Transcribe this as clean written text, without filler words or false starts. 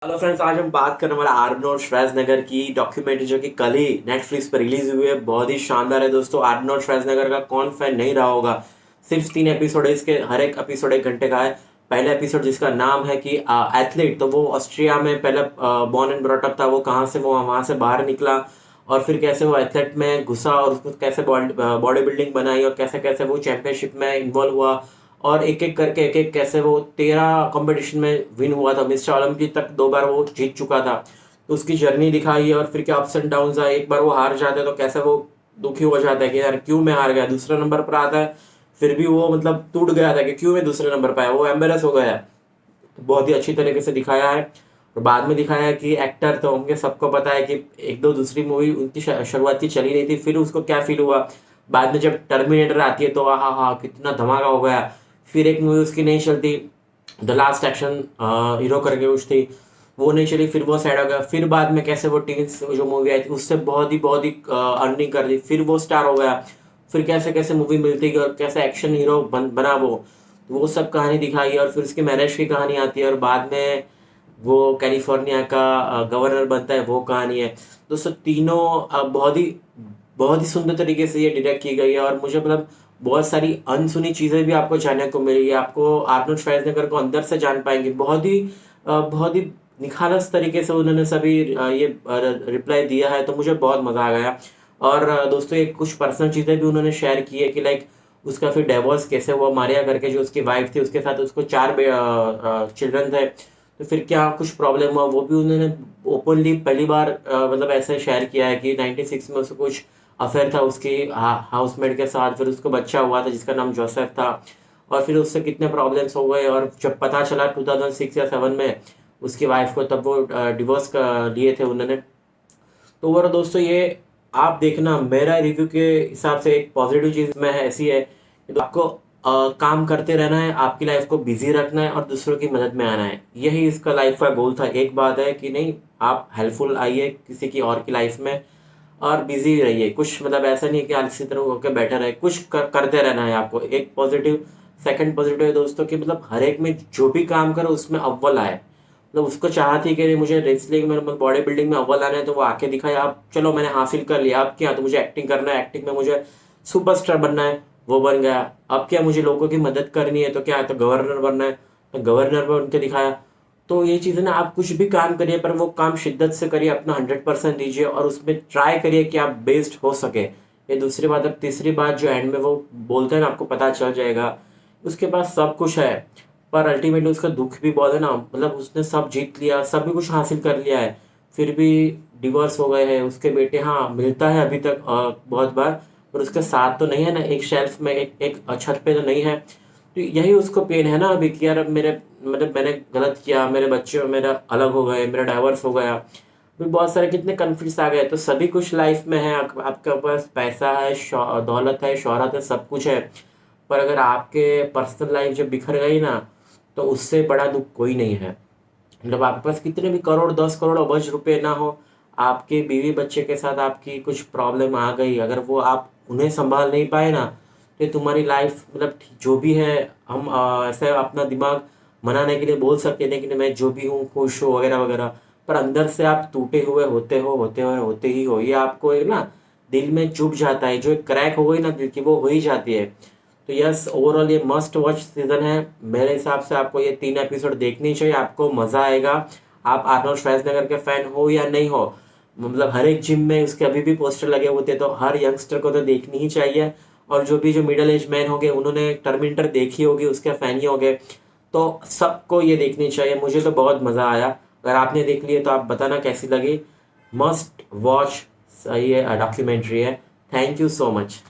Hello friends, आज हम बात करने वाला आर्नोल्ड श्वार्ज़नेगर की डॉक्यूमेंट्री जो कि कल ही नेटफ्लिक्स पर रिलीज हुई है। बहुत ही शानदार है दोस्तों। आर्नोल्ड श्वार्ज़नेगर का कौन फैन नहीं रहा होगा। सिर्फ 3 एपिसोड है इसके, हर एक एपिसोड 1 घंटे का है। पहला एपिसोड जिसका नाम है कि एथलीट, तो वो ऑस्ट्रिया में पहले बॉर्न एंड ब्रॉट अप था। वो कहाँ से वो वहाँ से बाहर निकला और फिर कैसे वो एथलेट में घुसा और उसको कैसे बॉडी बिल्डिंग बनाई और कैसे कैसे वो चैंपियनशिप में इन्वॉल्व हुआ और एक एक करके एक एक कैसे वो 13 कंपटीशन में विन हुआ था। मिस्टर ओलंपिक तक 2 बार वो जीत चुका था। तो उसकी जर्नी दिखाई है और फिर क्या अप्स एंड डाउन आए। एक बार वो हार जाता है तो कैसे वो दुखी हो जाता है कि यार क्यों मैं हार गया। दूसरे नंबर पर आता है फिर भी वो मतलब टूट गया था कि क्यों मैं दूसरे नंबर पर आया, वो एम्बेरस हो गया है। तो बहुत ही अच्छी तरीके से दिखाया है। और बाद में दिखाया है कि एक्टर तो होंगे, सबको पता है कि एक दो दूसरी मूवी उनकी शुरुआती चली नहीं थी, फिर उसको क्या फील हुआ बाद में जब टर्मिनेटर आती है तो हाँ हाँ कितना धमाका हो गया। फिर एक मूवी उसकी नहीं चलती, द लास्ट एक्शन हीरो करके कुछ थी, वो नहीं चली, फिर वो साइड हो गया। फिर बाद में कैसे वो टीन्स जो मूवी आई थी उससे बहुत ही अर्निंग कर दी, फिर वो स्टार हो गया। फिर कैसे कैसे मूवी मिलती गई और कैसे एक्शन हीरो बना वो सब कहानी दिखाई है। और फिर उसकी मैरिज की कहानी आती है और बाद में वो कैलिफोर्निया का गवर्नर बनता है, वो कहानी है। दोस्तों तीनों बहुत ही सुंदर तरीके से ये डायरेक्ट की गई है और मुझे मतलब बहुत सारी अनसुनी चीज़ें भी आपको जानने को मिली है। आपको आर्नोल्ड श्वार्ज़नेगर को अंदर से जान पाएंगे। बहुत ही निखालस तरीके से उन्होंने सभी ये रिप्लाई दिया है, तो मुझे बहुत मज़ा आ गया। और दोस्तों एक कुछ पर्सनल चीज़ें भी उन्होंने शेयर की है कि लाइक उसका फिर डिवोर्स कैसे हुआ, मारिया करके जो उसकी वाइफ थी उसके साथ उसको 4 चिल्ड्रन थे। तो फिर क्या कुछ प्रॉब्लम हुआ वो भी उन्होंने ओपनली पहली बार मतलब ऐसे शेयर किया है कि 96 में उसको कुछ अफेयर था उसकी हाउसमेट के साथ। फिर उसको बच्चा हुआ था जिसका नाम जोसेफ था और फिर उससे कितने प्रॉब्लम्स हो गए और जब पता चला 2006 या 7 में उसकी वाइफ को, तब वो डिवोर्स लिए थे उन्होंने। तो ओवरऑल दोस्तों ये आप देखना, मेरा रिव्यू के हिसाब से एक पॉजिटिव चीज़ में है ऐसी है कि तो आपको काम करते रहना है, आपकी लाइफ को बिजी रखना है और दूसरों की मदद में आना है। यही इसका लाइफ का गोल था। एक बात है कि नहीं, आप हेल्पफुल आइए किसी की और की लाइफ में और बिजी रहिए। कुछ मतलब ऐसा नहीं है कि आलसी तरह होकर बैठे रहे, कुछ करते रहना है आपको। एक पॉजिटिव, सेकंड पॉजिटिव है दोस्तों कि मतलब हर एक में जो भी काम करो उसमें अव्वल आए। मतलब उसको चाह थी कि मुझे रेसलिंग में मतलब बॉडी बिल्डिंग में अव्वल आना है तो वो आके दिखाया। अब चलो मैंने हासिल कर लिया, अब क्या, तो मुझे एक्टिंग करना है, एक्टिंग में मुझे सुपरस्टार बनना है, वो बन गया। अब क्या, मुझे लोगों की मदद करनी है तो क्या, तो गवर्नर बनना है, तो गवर्नर बन के दिखाया। तो ये चीज़ें ना, आप कुछ भी काम करिए पर वो काम शिद्दत से करिए, अपना 100% दीजिए और उसमें ट्राई करिए कि आप बेस्ट हो सके। ये दूसरी बात। अब तीसरी बात जो एंड में वो बोलते हैं ना, आपको पता चल जाएगा उसके पास सब कुछ है पर अल्टीमेटली उसका दुख भी बहुत है ना। मतलब उसने सब जीत लिया, सभी कुछ हासिल कर लिया है, फिर भी डिवोर्स हो गए हैं उसके बेटे। हाँ मिलता है अभी तक बहुत बार, पर उसके साथ तो नहीं है ना, एक शेल्फ में एक छत पे तो नहीं है। तो यही उसको पेन है ना अभी कि यार अब मेरे मतलब मैंने गलत किया, मेरे बच्चे मेरा अलग हो गए, मेरा डाइवर्स हो गया। फिर बहुत सारे कितने कन्फ्लिक्ट्स आ गए। तो सभी कुछ लाइफ में है, आपके पास पैसा है, दौलत है, शोहरत है, सब कुछ है, पर अगर आपके पर्सनल लाइफ जब बिखर गई ना, तो उससे बड़ा दुख कोई नहीं है। मतलब आपके पास कितने भी करोड़ 10 करोड़ अबज रुपए ना हो, आपके बीवी बच्चे के साथ आपकी कुछ प्रॉब्लम आ गई, अगर वो आप उन्हें संभाल नहीं पाए ना, तो तुम्हारी लाइफ मतलब जो भी है, हम ऐसे अपना दिमाग मनाने के लिए बोल सकते हैं कि मैं जो भी हूँ खुश हूँ वगैरह वगैरह, पर अंदर से आप टूटे हुए होते ही हो। ये आपको एक ना दिल में चुभ जाता है, जो एक क्रैक हो गई ना दिल की, वो हो ही जाती है। तो यस, ओवरऑल ये मस्ट वॉच सीजन है। मेरे हिसाब से आपको ये 3 एपिसोड देखनी चाहिए, आपको मजा आएगा। आप आर्नोल्ड श्वार्ज़नेगर के फैन हो या नहीं हो, मतलब हर एक जिम में उसके अभी भी पोस्टर लगे होते हैं, तो हर यंगस्टर को तो देखनी ही चाहिए। और जो मिडिल एज मैन हो गए उन्होंने टर्मिनेटर देखी होगी, उसके फैन ही हो गए, तो सबको ये देखनी चाहिए। मुझे तो बहुत मजा आया। अगर आपने देख लिया तो आप बताना कैसी लगी। मस्ट वॉच ये डॉक्यूमेंट्री है। Thank you so much.